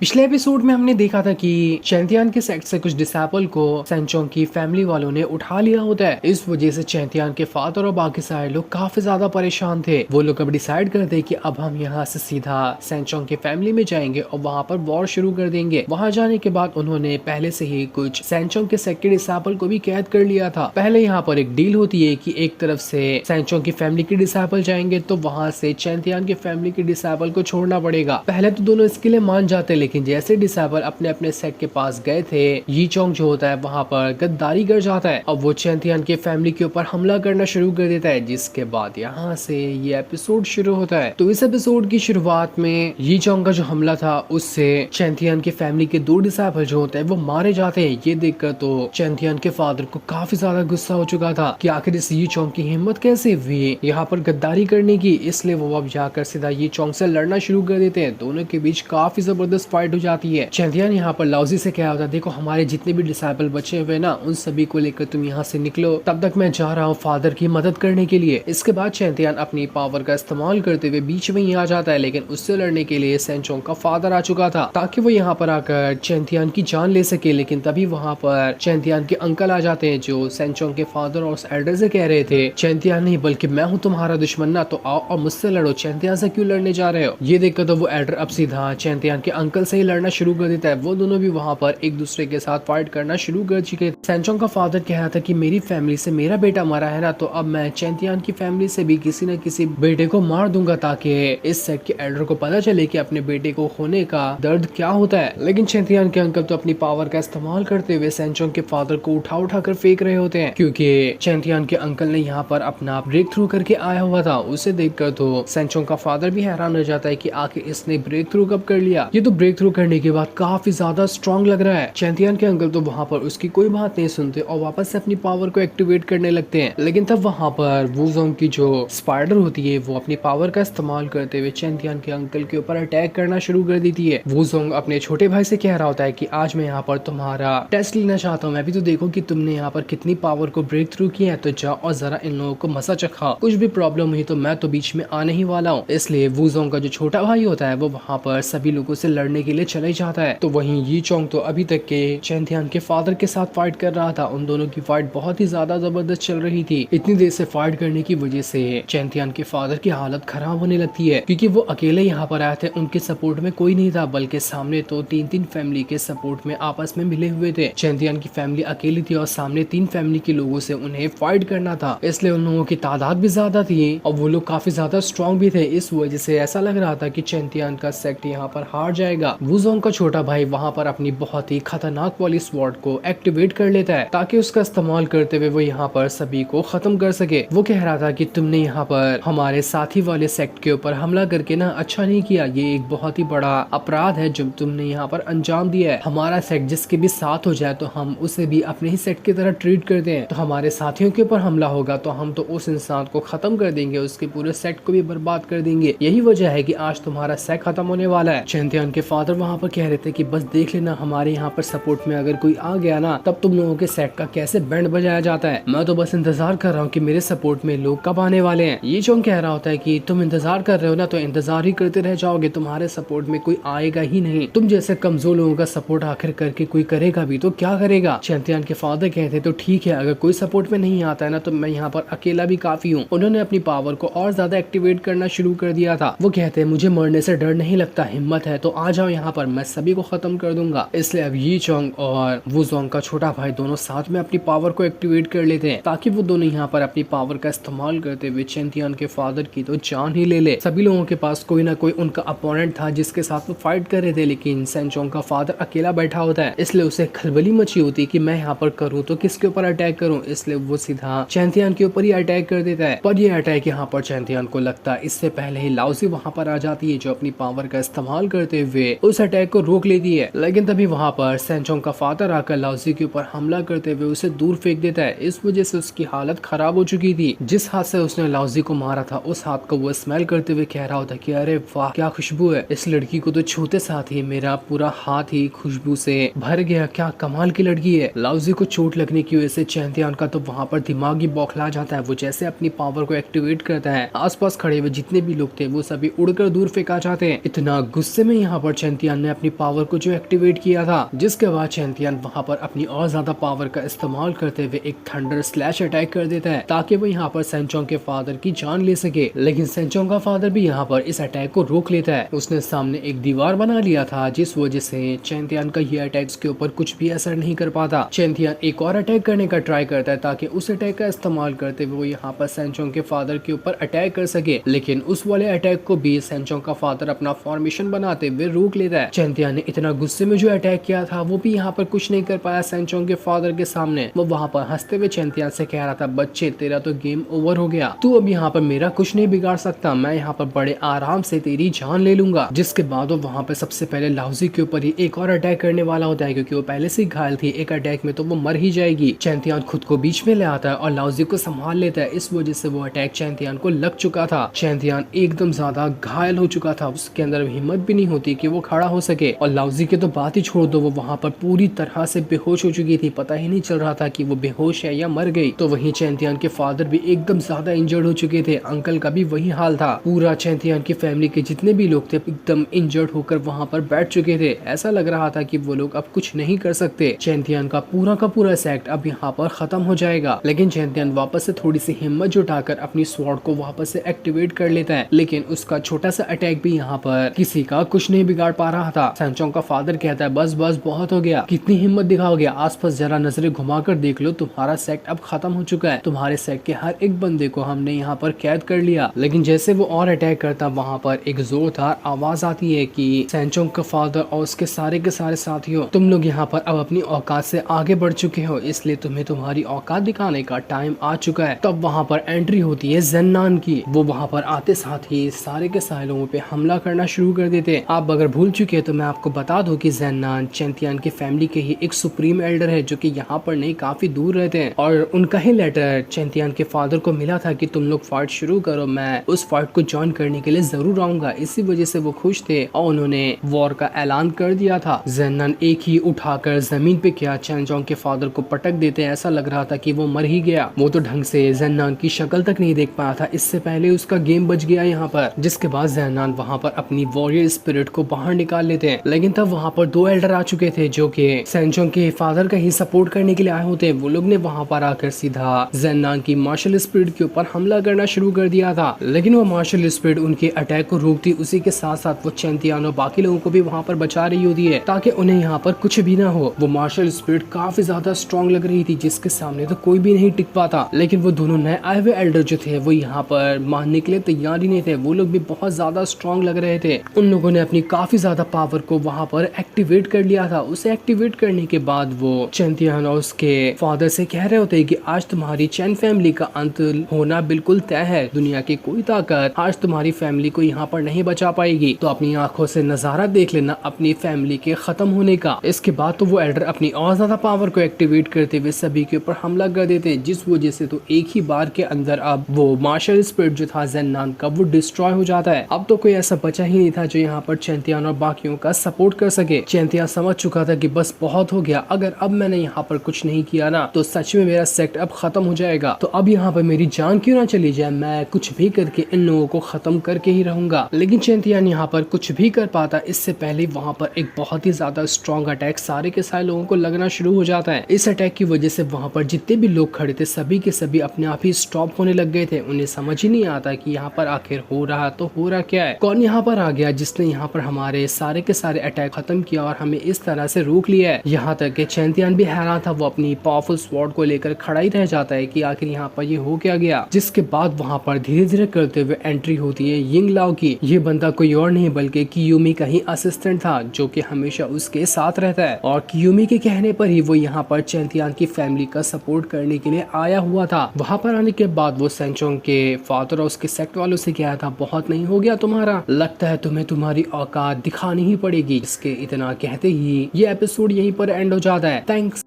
पिछले एपिसोड में हमने देखा था कि चैंतियान के सेक्ट से कुछ डिसेबल को सैनचोंग की फैमिली वालों ने उठा लिया होता है। इस वजह से चैंतियान के फादर और बाकी सारे लोग काफी ज्यादा परेशान थे। वो लोग अब डिसाइड करते कि अब हम यहाँ से सीधा सैनचोंग की फैमिली में जाएंगे और वहाँ पर वॉर शुरू कर देंगे। वहाँ जाने के बाद उन्होंने पहले से ही कुछ सैनचोंग के सेक्ट के डिसेबल को भी कैद कर लिया था। पहले यहाँ पर एक डील होती है कि एक तरफ से सैनचोंग की फैमिली के डिसेबल जाएंगे तो वहाँ से चैंतियान की फैमिली के डिसेबल को छोड़ना पड़ेगा। पहले तो दोनों इसके लिए मान जाते, लेकिन जैसे डिसेबल अपने अपने सेट के पास गए थे, यी चोंग जो होता है वहाँ पर गद्दारी कर जाता है। अब वो चैंतियान के फैमिली के ऊपर हमला करना शुरू कर देता है, जिसके बाद यहाँ से ये एपिसोड शुरू होता है। तो इस एपिसोड की शुरुआत में यी चोंग का जो हमला था उससे चैंतियान के फैमिली के दो डिसेबल जो होते हैं वो मारे जाते हैं। ये देखकर तो चैंतियान के फादर को काफी ज्यादा गुस्सा हो चुका था कि आखिर इस यी चोंग की हिम्मत कैसे हुई यहाँ पर गद्दारी करने की। इसलिए वो अब जाकर सीधा यी चोंग से लड़ना शुरू कर देते हैं। दोनों के बीच काफी जबरदस्त फाइट हो जाती है। चैंतियान यहाँ पर लाउजी से क्या होता है, देखो हमारे जितने भी डिसेबल बचे हुए ना उन सभी को लेकर तुम यहाँ से निकलो, तब तक मैं जा रहा हूँ फादर की मदद करने के लिए। इसके बाद चैंतियान अपनी पावर का इस्तेमाल करते हुए बीच में ही आ जाता है, लेकिन उससे लड़ने के लिए सैनचोंग का फादर आ चुका था ताकि वो यहाँ पर आकर चैंतियान की जान ले सके। लेकिन तभी वहाँ पर चैंतियान के अंकल आ जाते हैं जो सैनचोंग के फादर और उस एल्डर से कह रहे थे, चैंतियान नहीं बल्कि मैं हूँ तुम्हारा दुश्मन ना, तो आओ और मुझसे लड़ो, चैंतियान से क्यों लड़ने जा रहे हो। ये देखकर तो वो एल्डर अब सीधा चैंतियान के अंकल से ही लड़ना शुरू कर देता है। वो दोनों भी वहाँ पर एक दूसरे के साथ फाइट करना शुरू कर चुके। सैनचोंग का फादर कह रहा था कि मेरी फैमिली से मेरा बेटा मरा है ना, तो अब मैं चैंतियान की फैमिली से भी किसी न किसी बेटे को मार दूंगा ताकि इस सेट के एल्डर को पता चले कि अपने बेटे को खोने का दर्द क्या होता है। लेकिन चैंतियान के अंकल तो अपनी पावर का इस्तेमाल करते हुए सैनचोंग के फादर को उठा उठा कर फेंक रहे होते हैं, क्योंकि चैंतियान के अंकल ने यहाँ पर अपना ब्रेक थ्रू करके आया हुआ था। उसे देखकर तो सैनचोंग का फादर भी हैरान हो जाता है कि आखिर इसने ब्रेक थ्रू कब कर लिया। ये तो ब्रेक थ्रू करने के बाद काफी ज्यादा स्ट्रॉन्ग लग रहा है। चैंतियान के अंकल तो वहाँ पर उसकी कोई बात नहीं सुनते और वापस से अपनी पावर को एक्टिवेट करने लगते हैं। लेकिन तब वहाँ पर वूजोंग की जो स्पाइडर होती है वो अपनी पावर का इस्तेमाल करते हुए चैंतियान के अंकल के ऊपर अटैक करना शुरू कर देती है। वूजोंग अपने छोटे भाई से कह रहा होता है कि आज मैं यहाँ पर तुम्हारा टेस्ट लेना चाहता हूँ, मैं भी तो देखो कि तुमने यहाँ पर कितनी पावर को ब्रेक थ्रू किया है, तो जाओ और जरा इन लोगों को मजा चखा, कुछ भी प्रॉब्लम हुई तो मैं तो बीच में आने ही वाला हूँ। इसलिए वूजोंग का जो छोटा भाई होता है वो वहाँ पर सभी लोगों से लड़ने के लिए चले जाता है। तो वहीं यी चोंग तो अभी तक के चैंतियान के फादर के साथ फाइट कर रहा था। उन दोनों की फाइट बहुत ही ज्यादा जबरदस्त चल रही थी। इतनी देर से फाइट करने की वजह से चैंतियान के फादर की हालत खराब होने लगती है, क्योंकि वो अकेले यहाँ पर आए थे, उनके सपोर्ट में कोई नहीं था, बल्कि सामने तो तीन तीन फैमिली के सपोर्ट में आपस में मिले हुए थे। चैंतियान की फैमिली अकेली थी और सामने तीन फैमिली के लोगों से उन्हें फाइट करना था, इसलिए उन लोगों की तादाद भी ज्यादा थी और वो लोग काफी ज्यादा स्ट्रॉन्ग भी थे। इस वजह से ऐसा लग रहा था कि चैंतियान का सेक्ट यहाँ पर हार जाएगा। वूजोंग का छोटा भाई वहाँ पर अपनी बहुत ही खतरनाक वाली स्वॉर्ड को एक्टिवेट कर लेता है ताकि उसका इस्तेमाल करते हुए वो यहाँ पर सभी को खत्म कर सके। वो कह रहा था कि तुमने यहाँ पर हमारे साथी वाले सेक्ट के ऊपर हमला करके ना अच्छा नहीं किया, ये एक बहुत ही बड़ा अपराध है जो तुमने यहाँ पर अंजाम दिया है। हमारा सेक्ट जिसके भी साथ हो जाए तो हम उसे भी अपने ही सेक्ट की तरह ट्रीट करते हैं, तो हमारे साथियों के ऊपर हमला होगा तो हम तो उस इंसान को खत्म कर देंगे, उसके पूरे सेक्ट को भी बर्बाद कर देंगे। यही वजह है कि आज तुम्हारा सेक्ट खत्म होने वाला है। चैंतियान के फादर वहाँ पर कह रहे थे कि बस देख लेना, हमारे यहाँ पर सपोर्ट में अगर कोई आ गया ना तब तुम लोगों के सेट का कैसे बैंड बजाया जाता है। मैं तो बस इंतजार कर रहा हूँ कि मेरे सपोर्ट में लोग कब आने वाले हैं। ये चोंग कह रहा होता है कि तुम इंतजार कर रहे हो ना, तो इंतजार ही करते रह जाओगे, तुम्हारे सपोर्ट में कोई आएगा ही नहीं। तुम जैसे कमजोर लोगों का सपोर्ट आखिर करके कोई करेगा भी तो क्या करेगा। चैंतियान के फादर कहते तो ठीक है, अगर कोई सपोर्ट में नहीं आता है ना तो मैं यहाँ पर अकेला भी काफी हूँ। उन्होंने अपनी पावर को और ज्यादा एक्टिवेट करना शुरू कर दिया था। वो कहते हैं मुझे मरने से डर नहीं लगता, हिम्मत है तो आ जाओ यहाँ पर, मैं सभी को खत्म कर दूंगा। इसलिए अब यी चोंग और वूजोंग का छोटा भाई दोनों साथ में अपनी पावर को एक्टिवेट कर लेते हैं ताकि वो दोनों यहाँ पर अपनी पावर का इस्तेमाल करते हुए चैंतियान के फादर की तो जान ही ले ले। सभी लोगों के पास कोई ना कोई उनका अपोनेंट था जिसके साथ वो फाइट कर रहे थे, लेकिन सैनचोंग का फादर अकेला बैठा होता है, इसलिए उसे खलबली मची होती कि मैं यहाँ पर करूँ तो किसके ऊपर अटैक करूँ। इसलिए वो सीधा चैंतियान के ऊपर ही अटैक कर देता है। पर ये अटैक यहाँ पर चैंतियान को लगता है इससे पहले ही लाउजी वहाँ पर आ जाती है जो अपनी पावर का इस्तेमाल करते हुए उस अटैक को रोक लेती है। लेकिन तभी वहाँ पर सैनचोंग का फादर आकर लाउजी के ऊपर हमला करते हुए उसे दूर फेंक देता है। इस वजह से उसकी हालत खराब हो चुकी थी। जिस हाथ से उसने लाउजी को मारा था उस हाथ को वो स्मेल करते हुए कह रहा होता कि अरे वाह क्या खुशबू है, इस लड़की को तो छूते साथ ही मेरा पूरा हाथ ही खुशबू से भर गया, क्या कमाल की लड़की है। लाउजी को चोट लगने की वजह से चैंतियान का तो वहाँ पर दिमाग ही बौखला जाता है। वो जैसे अपनी पावर को एक्टिवेट करता है, आसपास खड़े हुए जितने भी लोग थे वो सभी उड़कर दूर फेंका जाते हैं। इतना गुस्से में यहाँ पर चैंतियान ने अपनी पावर को जो एक्टिवेट किया था, जिसके बाद चैंतियान वहाँ पर अपनी और ज्यादा पावर का इस्तेमाल करते हुए एक थंडर स्लैश अटैक कर देता है ताकि वो यहाँ पर सेंचोंग के फादर की जान ले सके। लेकिन सेंचोंग का फादर भी यहाँ पर इस अटैक को रोक लेता है। उसने सामने एक दीवार बना लिया था, जिस वजह से चैंतियान का ये अटैक के ऊपर कुछ भी असर नहीं कर पाता। चैंतियान एक और अटैक करने का ट्राई करता है ताकि उस अटैक का इस्तेमाल करते हुए वो यहाँ पर सेंचोंग के फादर के ऊपर अटैक कर सके, लेकिन उस वाले अटैक को भी सेंचोंग का फादर अपना फॉर्मेशन बनाते हुए रोक लेता है। चैंतियान ने इतना गुस्से में जो अटैक किया था वो भी यहाँ पर कुछ नहीं कर पाया सेंचोंग के फादर के सामने। वो वहाँ पर हंसते हुए चैंतियान से कह रहा था, बच्चे तेरा तो गेम ओवर हो गया, तू अब यहाँ पर मेरा कुछ नहीं बिगाड़ सकता, मैं यहाँ पर बड़े आराम से तेरी जान ले लूंगा। जिसके बाद वो वहाँ पर सबसे पहले लाउजी के ऊपर ही एक और अटैक करने वाला होता है, क्योंकि वो पहले से घायल थी, एक अटैक में तो वो मर ही जाएगी। चैंतियान खुद को बीच में ले आता है और लाउजी को संभाल लेता है। इस वजह से वो अटैक चैंतियान को लग चुका था। चैंतियान एकदम ज्यादा घायल हो चुका था, उसके अंदर हिम्मत भी नहीं होती कि वो खड़ा हो सके। और लाउजी के तो बात ही छोड़ दो, वो वहाँ पर पूरी तरह से बेहोश हो चुकी थी, पता ही नहीं चल रहा था कि वो बेहोश है या मर गई। तो वहीं चैंतियान के फादर भी एकदम ज्यादा इंजर्ड हो चुके थे, अंकल का भी वही हाल था। पूरा चैंतियान की फैमिली के जितने भी लोग थे एकदम इंजर्ड होकर वहाँ पर बैठ चुके थे। ऐसा लग रहा था कि वो लोग अब कुछ नहीं कर सकते। चैंतियान का पूरा सेक्ट अब यहाँ पर खत्म हो जाएगा। लेकिन चैंतियान वापस से थोड़ी सी हिम्मत जुटाकर अपनी स्वॉर्ड को वापस से एक्टिवेट कर लेता है, लेकिन उसका छोटा सा अटैक भी यहाँ पर किसी का कुछ नहीं बिगाड़ पा रहा था। सेंचोंग का फादर कहता है, बस बस बहुत हो गया, कितनी हिम्मत दिखाओगे, आसपास जरा नजरें घुमाकर देख लो, तुम्हारा सेक्ट अब खत्म हो चुका है, तुम्हारे सेक्ट के हर एक बंदे को हमने यहाँ पर कैद कर लिया। लेकिन जैसे वो और अटैक करता, वहाँ पर एक जोरदार आवाज आती है कि सेंचोंग का फादर और उसके सारे के सारे साथियों, तुम लोग यहाँ पर अब अपनी औकात से आगे बढ़ चुके हो, इसलिए तुम्हें तुम्हारी औकात दिखाने का टाइम आ चुका है। तब वहाँ पर एंट्री होती है ज़ेन्नान की। वो वहाँ पर आते साथ ही सारे के सारे लोगों पे हमला करना शुरू कर देते। आप अगर भूल चुके हैं तो मैं आपको बता दूं कि ज़ेन्नान चैंतियान की फैमिली के ही एक सुप्रीम एल्डर है, जो कि यहाँ पर नहीं काफी दूर रहते हैं। और उनका ही लेटर चैंतियान के फादर को मिला था कि तुम लोग फाइट शुरू करो, मैं उस फाइट को ज्वाइन करने के लिए जरूर आऊंगा। इसी वजह से वो खुश थे और उन्होंने वॉर का ऐलान कर दिया था। ज़ेन्नान एक ही उठाकर जमीन पे क्या चैंचोंग के फादर को पटक देते हैं, ऐसा लग रहा था कि वो मर ही गया। वो तो ढंग से ज़ेन्नान की शक्ल तक नहीं देख पाया था, इससे पहले उसका गेम बच गया यहाँ पर। जिसके बाद ज़ेन्नान वहाँ पर अपनी वॉरियर स्पिरिट को बाहर निकाल लेते हैं। लेकिन तब वहाँ पर दो एल्डर आ चुके थे जो कि सेंचोंग के फादर का ही सपोर्ट करने के लिए आए होते हैं। वो लोग ने वहाँ पर आकर सीधा ज़ेन्नान की मार्शल स्पिरिट के ऊपर हमला करना शुरू कर दिया था। लेकिन वो मार्शल स्पिरिट उनके अटैक को रोकती, उसी के साथ साथ वो चैंतियान और बाकी लोगों को भी वहाँ पर बचा रही होती है ताकि उन्हें यहाँ पर कुछ भी ना हो। वो मार्शल स्पिरिट काफी ज्यादा स्ट्रॉन्ग लग रही थी, जिसके सामने तो कोई भी नहीं टिक पाता। लेकिन वो दोनों नए आए हुए एल्डर जो थे वो यहाँ पर मानने के लिए तैयार ही नहीं थे। वो लोग भी बहुत ज्यादा स्ट्रॉन्ग लग रहे थे। उन लोगों ने अपनी काफी ज्यादा पावर को वहाँ पर एक्टिवेट कर लिया था। उसे एक्टिवेट करने के बाद वो चैंतियान और उसके फादर से कह रहे होते कि आज तुम्हारी चैन फैमिली का अंत होना बिल्कुल तय है। दुनिया की कोई ताकत आज तुम्हारी फैमिली को यहाँ पर नहीं बचा पाएगी, तो अपनी आंखों से नजारा देख लेना अपनी फैमिली के खत्म होने का। इसके बाद तो वो एल्डर अपनी और ज्यादा पावर को एक्टिवेट करते हुए सभी के ऊपर हमला कर देते, जिस वजह से तो एक ही बार के अंदर अब वो मार्शल स्पिरिट जो था ज़ेन्नान का वो डिस्ट्रॉय हो जाता है। अब तो कोई ऐसा बचा ही नहीं था जो यहाँ पर चैंतियान और बाकियों का सपोर्ट कर सके। चैंतियान समझ चुका था कि बस बहुत हो गया, अगर अब मैंने यहाँ पर कुछ नहीं किया ना तो सच में मेरा सेक्ट अब खत्म हो जाएगा। तो अब यहाँ पर मेरी जान क्यों ना चली जाए, मैं कुछ भी करके इन लोगों को खत्म करके ही रहूंगा। लेकिन चैंतियान यहाँ पर कुछ भी कर पाता इससे पहले वहाँ पर एक बहुत ही ज्यादा स्ट्रॉन्ग अटैक सारे के सारे लोगों को लगना शुरू हो जाता है। इस अटैक की वजह से वहाँ पर जितने भी लोग खड़े थे सभी के सभी अपने आप ही स्टॉप होने लग गए थे। उन्हें समझ ही नहीं आता कि यहाँ पर आखिर हो रहा तो हो रहा क्या है, कौन यहाँ पर आ गया जिसने यहाँ पर हमारे सारे के सारे अटैक खत्म किया और हमें इस तरह से रोक लिया है। यहाँ तक कि चैंतियान भी हैरान था, वो अपनी पावरफुल स्वॉर्ड को लेकर खड़ा ही रह जाता है कि आखिर यहाँ पर ये हो क्या गया। जिसके बाद वहाँ पर धीरे धीरे करते हुए एंट्री होती है यिंग लाओ की। ये बंदा कोई और नहीं बल्कि कियोमी का ही असिस्टेंट था, जो कि हमेशा उसके साथ रहता है। और कियोमी के कहने पर ही वो यहाँ पर चैंतियान की फैमिली का सपोर्ट करने के लिए आया हुआ था। वहाँ पर आने के बाद वो सेंचोंग के फादर और उसके सेक्ट वालों से कहा था, बहुत नहीं हो गया तुम्हारा, लगता है तुम्हें तुम्हारी औकात दिखानी ही पड़ेगी। इसके इतना कहते ही ये एपिसोड यहीं पर एंड हो जाता है। थैंक्स।